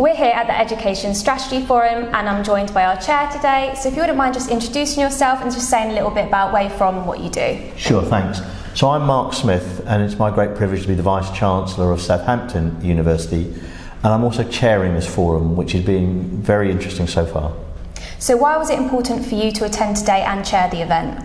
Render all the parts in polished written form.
We're here at the Education Strategy Forum and I'm joined by our chair today. So if you wouldn't mind just introducing yourself and just saying a little bit about where you're from and what you do. Sure, thanks. So I'm Mark Smith and it's my great privilege to be the Vice Chancellor of Southampton University, and I'm also chairing this forum, which has been very interesting so far. So why was it important for you to attend today and chair the event?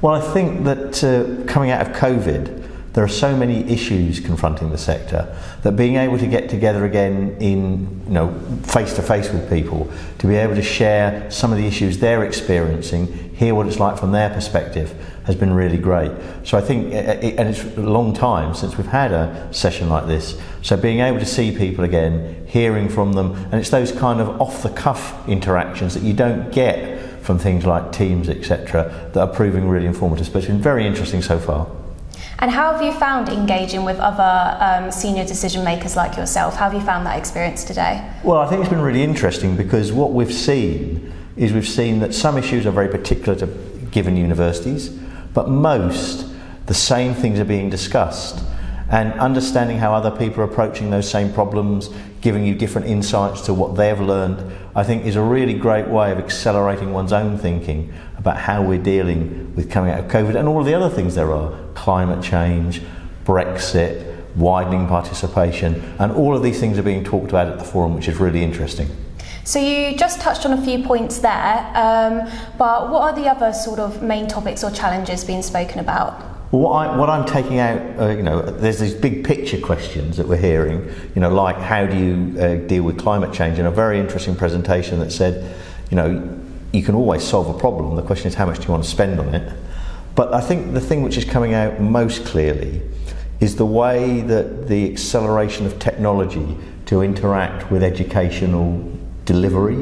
Well, I think that coming out of COVID, there are so many issues confronting the sector that being able to get together again in, face to face with people, to be able to share some of the issues they're experiencing, hear what it's like from their perspective, has been really great. So I think, and it's a long time since we've had a session like this, so being able to see people again, hearing from them, and it's those kind of off-the-cuff interactions that you don't get from things like Teams, etc., that are proving really informative. But it's been very interesting so far. And how have you found engaging with other senior decision makers like yourself? How have you found that experience today? Well, I think it's been really interesting because what we've seen that some issues are very particular to given universities, but most the same things are being discussed. And understanding how other people are approaching those same problems, giving you different insights to what they've learned, I think is a really great way of accelerating one's own thinking about how we're dealing with coming out of COVID and all of the other things there are. Climate change, Brexit, widening participation, and all of these things are being talked about at the forum, which is really interesting. So you just touched on a few points there, but what are the other sort of main topics or challenges being spoken about? Well, what I'm taking out, there's these big picture questions that we're hearing, like how do you deal with climate change, and a very interesting presentation that said, you can always solve a problem. The question is how much do you want to spend on it? But I think the thing which is coming out most clearly is the way that the acceleration of technology to interact with educational delivery,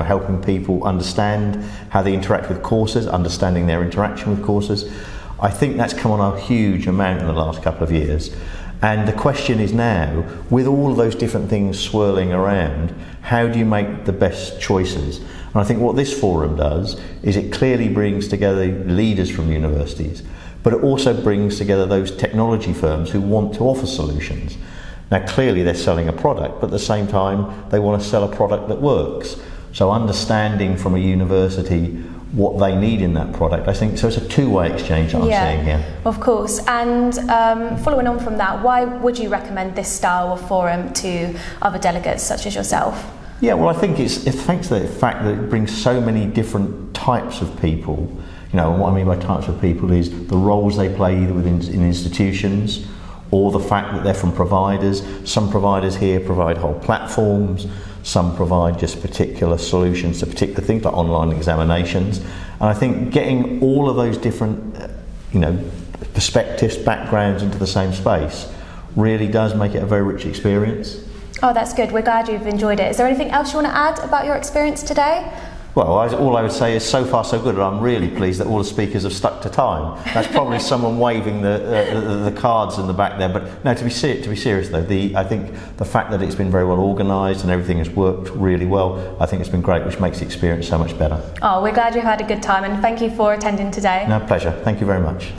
helping people understand how they interact with courses, understanding their interaction with courses. I think that's come on a huge amount in the last couple of years. And the question is now, with all of those different things swirling around, how do you make the best choices? And I think what this forum does is it clearly brings together leaders from universities, but it also brings together those technology firms who want to offer solutions. Now clearly they're selling a product, but at the same time they want to sell a product that works. So understanding from a university what they need in that product, I think, so it's a two-way exchange that I'm seeing here. Of course, and following on from that, why would you recommend this style of forum to other delegates such as yourself? Yeah, well, I think it's thanks to the fact that it brings so many different types of people. And what I mean by types of people is the roles they play either within in institutions, or the fact that they're from providers. Some providers here provide whole platforms, some provide just particular solutions to particular things like online examinations. And I think getting all of those different perspectives, backgrounds into the same space really does make it a very rich experience. Oh, that's good. We're glad you've enjoyed it. Is there anything else you want to add about your experience today? Well, all I would say is so far so good, and I'm really pleased that all the speakers have stuck to time. That's probably someone waving the cards in the back there. But no, to be serious though, I think the fact that it's been very well organised and everything has worked really well, I think it's been great, which makes the experience so much better. Oh, we're glad you've had a good time, and thank you for attending today. No, pleasure. Thank you very much.